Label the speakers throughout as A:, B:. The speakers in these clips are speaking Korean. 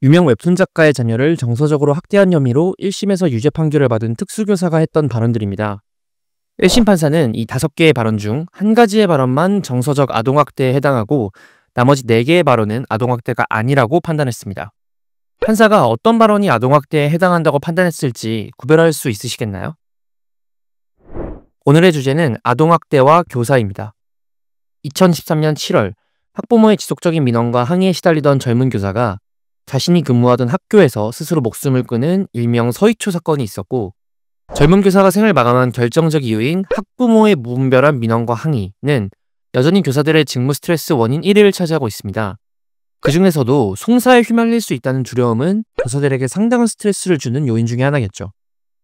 A: 유명 웹툰 작가의 자녀를 정서적으로 학대한 혐의로 1심에서 유죄 판결을 받은 특수교사가 했던 발언들입니다. 1심 판사는 이 5개의 발언 중 한 가지의 발언만 정서적 아동학대에 해당하고 나머지 4개의 발언은 아동학대가 아니라고 판단했습니다. 판사가 어떤 발언이 아동학대에 해당한다고 판단했을지 구별할 수 있으시겠나요? 오늘의 주제는 아동학대와 교사입니다. 2013년 7월 학부모의 지속적인 민원과 항의에 시달리던 젊은 교사가 자신이 근무하던 학교에서 스스로 목숨을 끊은 일명 서희초 사건이 있었고, 젊은 교사가 생을 마감한 결정적 이유인 학부모의 무분별한 민원과 항의는 여전히 교사들의 직무 스트레스 원인 1위를 차지하고 있습니다. 그 중에서도 송사에 휘말릴 수 있다는 두려움은 교사들에게 상당한 스트레스를 주는 요인 중에 하나겠죠.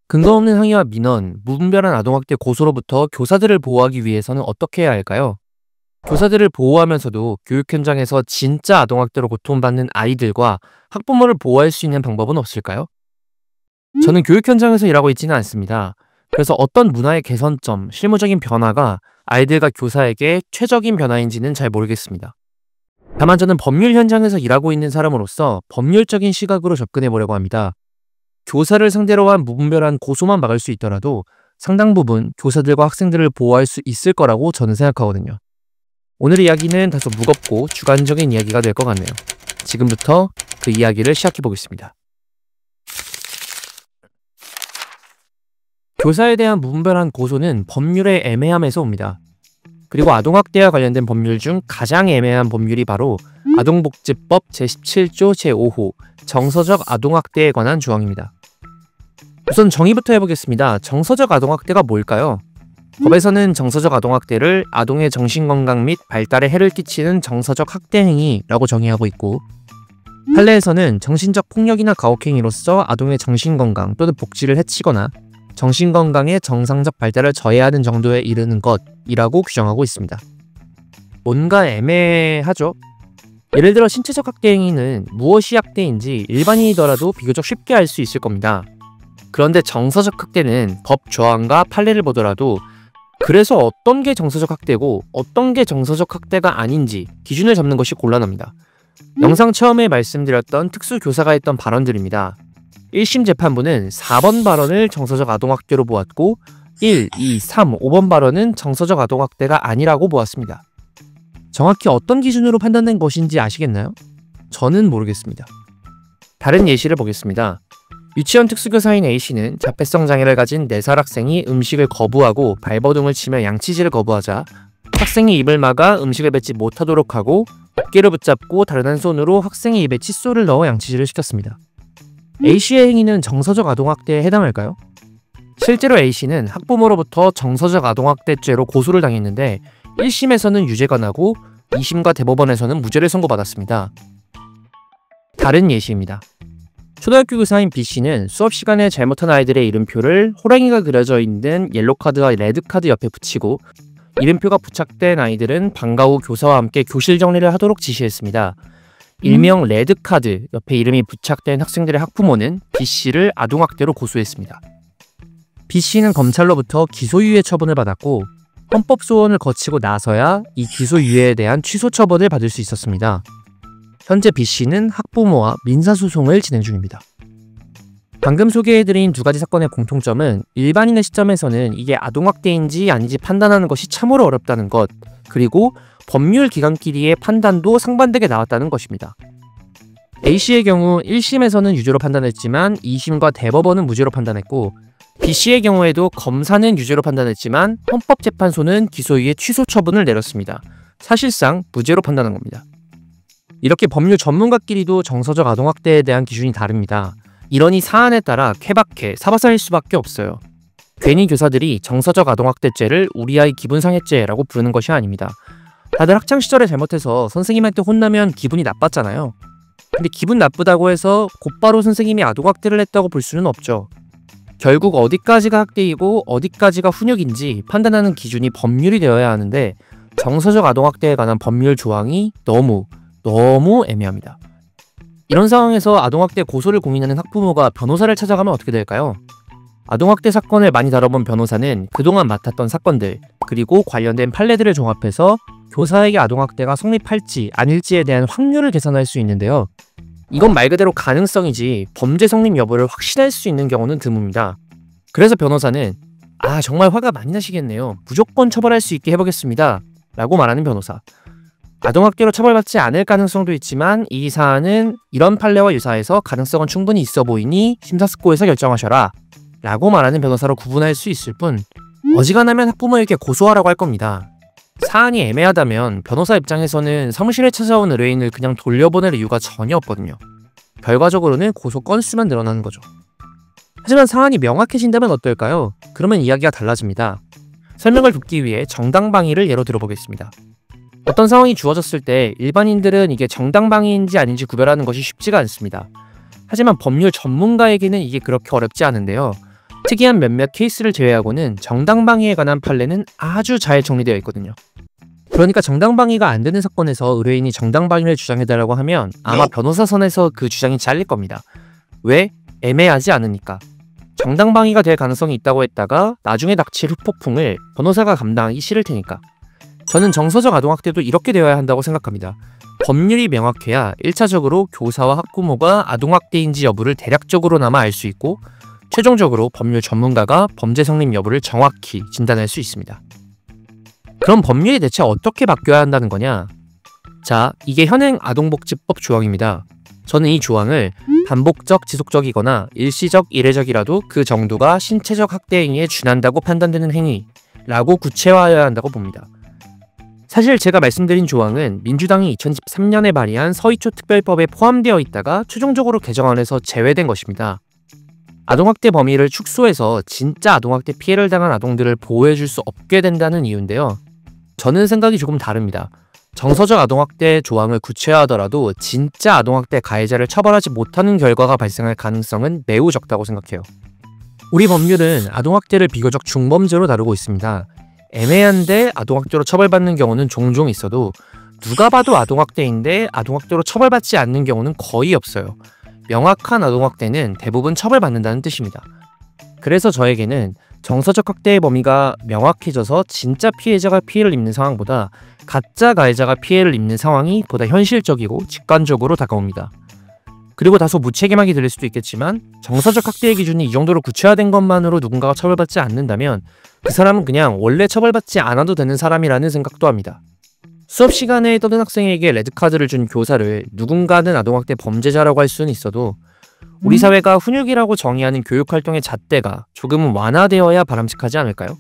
A: 근거 없는 항의와 민원, 무분별한 아동학대 고소로부터 교사들을 보호하기 위해서는 어떻게 해야 할까요? 교사들을 보호하면서도 교육 현장에서 진짜 아동학대로 고통받는 아이들과 학부모를 보호할 수 있는 방법은 없을까요? 저는 교육 현장에서 일하고 있지는 않습니다. 그래서 어떤 문화의 개선점, 실무적인 변화가 아이들과 교사에게 최적인 변화인지는 잘 모르겠습니다. 다만 저는 법률 현장에서 일하고 있는 사람으로서 법률적인 시각으로 접근해 보려고 합니다. 교사를 상대로 한 무분별한 고소만 막을 수 있더라도 상당 부분 교사들과 학생들을 보호할 수 있을 거라고 저는 생각하거든요. 오늘의 이야기는 다소 무겁고 주관적인 이야기가 될 것 같네요. 지금부터 그 이야기를 시작해 보겠습니다. 교사에 대한 무분별한 고소는 법률의 애매함에서 옵니다. 그리고 아동학대와 관련된 법률 중 가장 애매한 법률이 바로 아동복지법 제17조 제5호 정서적 아동학대에 관한 조항입니다. 우선 정의부터 해보겠습니다. 정서적 아동학대가 뭘까요? 법에서는 정서적 아동학대를 아동의 정신건강 및 발달에 해를 끼치는 정서적 학대 행위라고 정의하고 있고, 판례에서는 정신적 폭력이나 가혹행위로서 아동의 정신건강 또는 복지를 해치거나 정신건강의 정상적 발달을 저해하는 정도에 이르는 것이라고 규정하고 있습니다. 뭔가 애매하죠? 예를 들어 신체적 학대 행위는 무엇이 학대인지 일반인이더라도 비교적 쉽게 알 수 있을 겁니다. 그런데 정서적 학대는 법 조항과 판례를 보더라도 그래서 어떤 게 정서적 학대고 어떤 게 정서적 학대가 아닌지 기준을 잡는 것이 곤란합니다. 영상 처음에 말씀드렸던 특수교사가 했던 발언들입니다. 1심 재판부는 4번 발언을 정서적 아동학대로 보았고 1, 2, 3, 5번 발언은 정서적 아동학대가 아니라고 보았습니다. 정확히 어떤 기준으로 판단된 것인지 아시겠나요? 저는 모르겠습니다. 다른 예시를 보겠습니다. 유치원 특수교사인 A씨는 자폐성 장애를 가진 4살 학생이 음식을 거부하고 발버둥을 치며 양치질을 거부하자 학생이 입을 막아 음식을 뱉지 못하도록 하고 어깨를 붙잡고 다른 한 손으로 학생의 입에 칫솔을 넣어 양치질을 시켰습니다. A씨의 행위는 정서적 아동학대에 해당할까요? 실제로 A씨는 학부모로부터 정서적 아동학대죄로 고소를 당했는데 1심에서는 유죄가 나고 2심과 대법원에서는 무죄를 선고받았습니다. 다른 예시입니다. 초등학교 교사인 B씨는 수업 시간에 잘못한 아이들의 이름표를 호랑이가 그려져 있는 옐로카드와 레드카드 옆에 붙이고 이름표가 부착된 아이들은 방과 후 교사와 함께 교실 정리를 하도록 지시했습니다. 일명 레드카드 옆에 이름이 부착된 학생들의 학부모는 B씨를 아동학대로 고소했습니다. B씨는 검찰로부터 기소유예 처분을 받았고 헌법소원을 거치고 나서야 이 기소유예에 대한 취소 처분을 받을 수 있었습니다. 현재 B씨는 학부모와 민사소송을 진행 중입니다. 방금 소개해드린 2가지 사건의 공통점은 일반인의 시점에서는 이게 아동학대인지 아닌지 판단하는 것이 참으로 어렵다는 것, 그리고 법률 기관끼리의 판단도 상반되게 나왔다는 것입니다. A씨의 경우 1심에서는 유죄로 판단했지만 2심과 대법원은 무죄로 판단했고, B씨의 경우에도 검사는 유죄로 판단했지만 헌법재판소는 기소유예 취소 처분을 내렸습니다. 사실상 무죄로 판단한 겁니다. 이렇게 법률 전문가끼리도 정서적 아동학대에 대한 기준이 다릅니다. 이러니 사안에 따라 케바케, 사바사일 수밖에 없어요. 괜히 교사들이 정서적 아동학대죄를 우리 아이 기분상해죄라고 부르는 것이 아닙니다. 다들 학창시절에 잘못해서 선생님한테 혼나면 기분이 나빴잖아요. 근데 기분 나쁘다고 해서 곧바로 선생님이 아동학대를 했다고 볼 수는 없죠. 결국 어디까지가 학대이고 어디까지가 훈육인지 판단하는 기준이 법률이 되어야 하는데 정서적 아동학대에 관한 법률 조항이 너무 애매합니다. 이런 상황에서 아동학대 고소를 고민하는 학부모가 변호사를 찾아가면 어떻게 될까요? 아동학대 사건을 많이 다뤄본 변호사는 그동안 맡았던 사건들, 그리고 관련된 판례들을 종합해서 교사에게 아동학대가 성립할지 아닐지에 대한 확률을 계산할 수 있는데요. 이건 말 그대로 가능성이지 범죄 성립 여부를 확신할 수 있는 경우는 드뭅니다. 그래서 변호사는 정말 화가 많이 나시겠네요. 무조건 처벌할 수 있게 해보겠습니다. 라고 말하는 변호사. 아동학대로 처벌받지 않을 가능성도 있지만 이 사안은 이런 판례와 유사해서 가능성은 충분히 있어 보이니 심사숙고해서 결정하셔라. 라고 말하는 변호사로 구분할 수 있을 뿐 어지간하면 학부모에게 고소하라고 할 겁니다. 사안이 애매하다면 변호사 입장에서는 사무실에 찾아온 의뢰인을 그냥 돌려보낼 이유가 전혀 없거든요. 결과적으로는 고소 건수만 늘어나는 거죠. 하지만 사안이 명확해진다면 어떨까요? 그러면 이야기가 달라집니다. 설명을 돕기 위해 정당방위를 예로 들어보겠습니다. 어떤 상황이 주어졌을 때 일반인들은 이게 정당방위인지 아닌지 구별하는 것이 쉽지가 않습니다. 하지만 법률 전문가에게는 이게 그렇게 어렵지 않은데요. 특이한 몇몇 케이스를 제외하고는 정당방위에 관한 판례는 아주 잘 정리되어 있거든요. 그러니까 정당방위가 안 되는 사건에서 의뢰인이 정당방위를 주장해달라고 하면 아마 변호사 선에서 그 주장이 잘릴 겁니다. 왜? 애매하지 않으니까. 정당방위가 될 가능성이 있다고 했다가 나중에 닥칠 후폭풍을 변호사가 감당하기 싫을 테니까. 저는 정서적 아동학대도 이렇게 되어야 한다고 생각합니다. 법률이 명확해야 1차적으로 교사와 학부모가 아동학대인지 여부를 대략적으로나마 알 수 있고 최종적으로 법률 전문가가 범죄 성립 여부를 정확히 진단할 수 있습니다. 그럼 법률이 대체 어떻게 바뀌어야 한다는 거냐? 자, 이게 현행 아동복지법 조항입니다. 저는 이 조항을 반복적, 지속적이거나 일시적, 이례적이라도 그 정도가 신체적 학대 행위에 준한다고 판단되는 행위라고 구체화해야 한다고 봅니다. 사실 제가 말씀드린 조항은 민주당이 2013년에 발의한 서희초 특별법에 포함되어 있다가 최종적으로 개정안에서 제외된 것입니다. 아동학대 범위를 축소해서 진짜 아동학대 피해를 당한 아동들을 보호해줄 수 없게 된다는 이유인데요. 저는 생각이 조금 다릅니다. 정서적 아동학대 조항을 구체화하더라도 진짜 아동학대 가해자를 처벌하지 못하는 결과가 발생할 가능성은 매우 적다고 생각해요. 우리 법률은 아동학대를 비교적 중범죄로 다루고 있습니다. 애매한데 아동학대로 처벌받는 경우는 종종 있어도 누가 봐도 아동학대인데 아동학대로 처벌받지 않는 경우는 거의 없어요. 명확한 아동학대는 대부분 처벌받는다는 뜻입니다. 그래서 저에게는 정서적 학대의 범위가 명확해져서 진짜 피해자가 피해를 입는 상황보다 가짜 가해자가 피해를 입는 상황이 보다 현실적이고 직관적으로 다가옵니다. 그리고 다소 무책임하게 들릴 수도 있겠지만 정서적 학대의 기준이 이 정도로 구체화된 것만으로 누군가가 처벌받지 않는다면 그 사람은 그냥 원래 처벌받지 않아도 되는 사람이라는 생각도 합니다. 수업 시간에 떠든 학생에게 레드카드를 준 교사를 누군가는 아동학대 범죄자라고 할 수는 있어도 우리 사회가 훈육이라고 정의하는 교육활동의 잣대가 조금은 완화되어야 바람직하지 않을까요?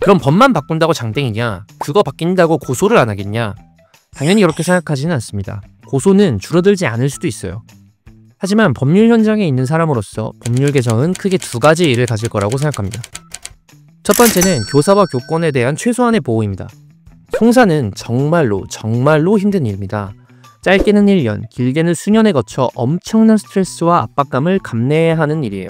A: 그럼 법만 바꾼다고 장땡이냐? 그거 바뀐다고 고소를 안 하겠냐? 당연히 그렇게 생각하지는 않습니다. 고소는 줄어들지 않을 수도 있어요. 하지만 법률 현장에 있는 사람으로서 법률 개정은 크게 두 가지 일을 가질 거라고 생각합니다. 첫 번째는 교사와 교권에 대한 최소한의 보호입니다. 송사는 정말로 힘든 일입니다. 짧게는 1년, 길게는 수년에 거쳐 엄청난 스트레스와 압박감을 감내해야 하는 일이에요.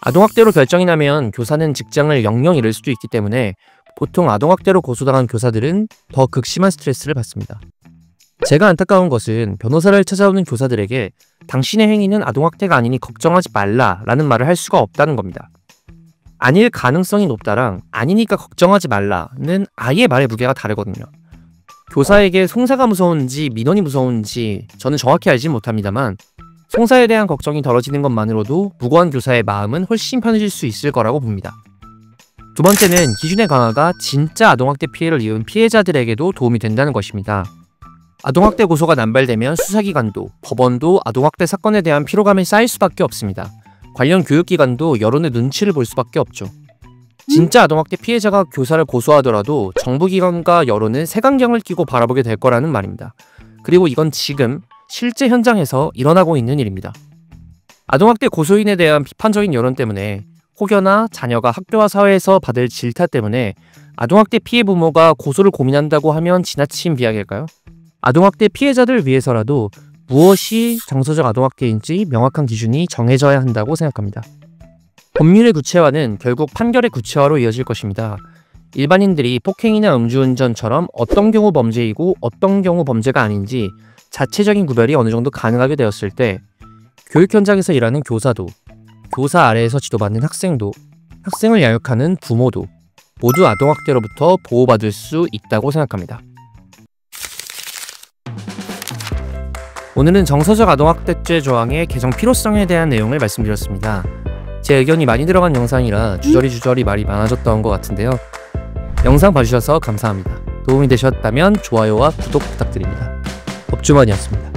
A: 아동학대로 결정이 나면 교사는 직장을 영영 잃을 수도 있기 때문에 보통 아동학대로 고소당한 교사들은 더 극심한 스트레스를 받습니다. 제가 안타까운 것은 변호사를 찾아오는 교사들에게 당신의 행위는 아동학대가 아니니 걱정하지 말라라는 말을 할 수가 없다는 겁니다. 아닐 가능성이 높다랑 아니니까 걱정하지 말라는 아예 말의 무게가 다르거든요. 교사에게 송사가 무서운지 민원이 무서운지 저는 정확히 알지 못합니다만 송사에 대한 걱정이 덜어지는 것만으로도 무고한 교사의 마음은 훨씬 편해질 수 있을 거라고 봅니다. 두 번째는 기준의 강화가 진짜 아동학대 피해를 입은 피해자들에게도 도움이 된다는 것입니다. 아동학대 고소가 남발되면 수사기관도 법원도 아동학대 사건에 대한 피로감이 쌓일 수밖에 없습니다. 관련 교육기관도 여론의 눈치를 볼 수밖에 없죠. 진짜 아동학대 피해자가 교사를 고소하더라도 정부기관과 여론은 색안경을 끼고 바라보게 될 거라는 말입니다. 그리고 이건 지금 실제 현장에서 일어나고 있는 일입니다. 아동학대 고소인에 대한 비판적인 여론 때문에 혹여나 자녀가 학교와 사회에서 받을 질타 때문에 아동학대 피해 부모가 고소를 고민한다고 하면 지나친 비약일까요? 아동학대 피해자들 위해서라도 무엇이 정서적 아동학대인지 명확한 기준이 정해져야 한다고 생각합니다. 법률의 구체화는 결국 판결의 구체화로 이어질 것입니다. 일반인들이 폭행이나 음주운전처럼 어떤 경우 범죄이고 어떤 경우 범죄가 아닌지 자체적인 구별이 어느 정도 가능하게 되었을 때 교육 현장에서 일하는 교사도, 교사 아래에서 지도받는 학생도, 학생을 양육하는 부모도 모두 아동학대로부터 보호받을 수 있다고 생각합니다. 오늘은 정서적 아동학대죄 조항의 개정 필요성에 대한 내용을 말씀드렸습니다. 제 의견이 많이 들어간 영상이라 주저리 말이 많아졌던 것 같은데요. 영상 봐주셔서 감사합니다. 도움이 되셨다면 좋아요와 구독 부탁드립니다. 법주머니였습니다.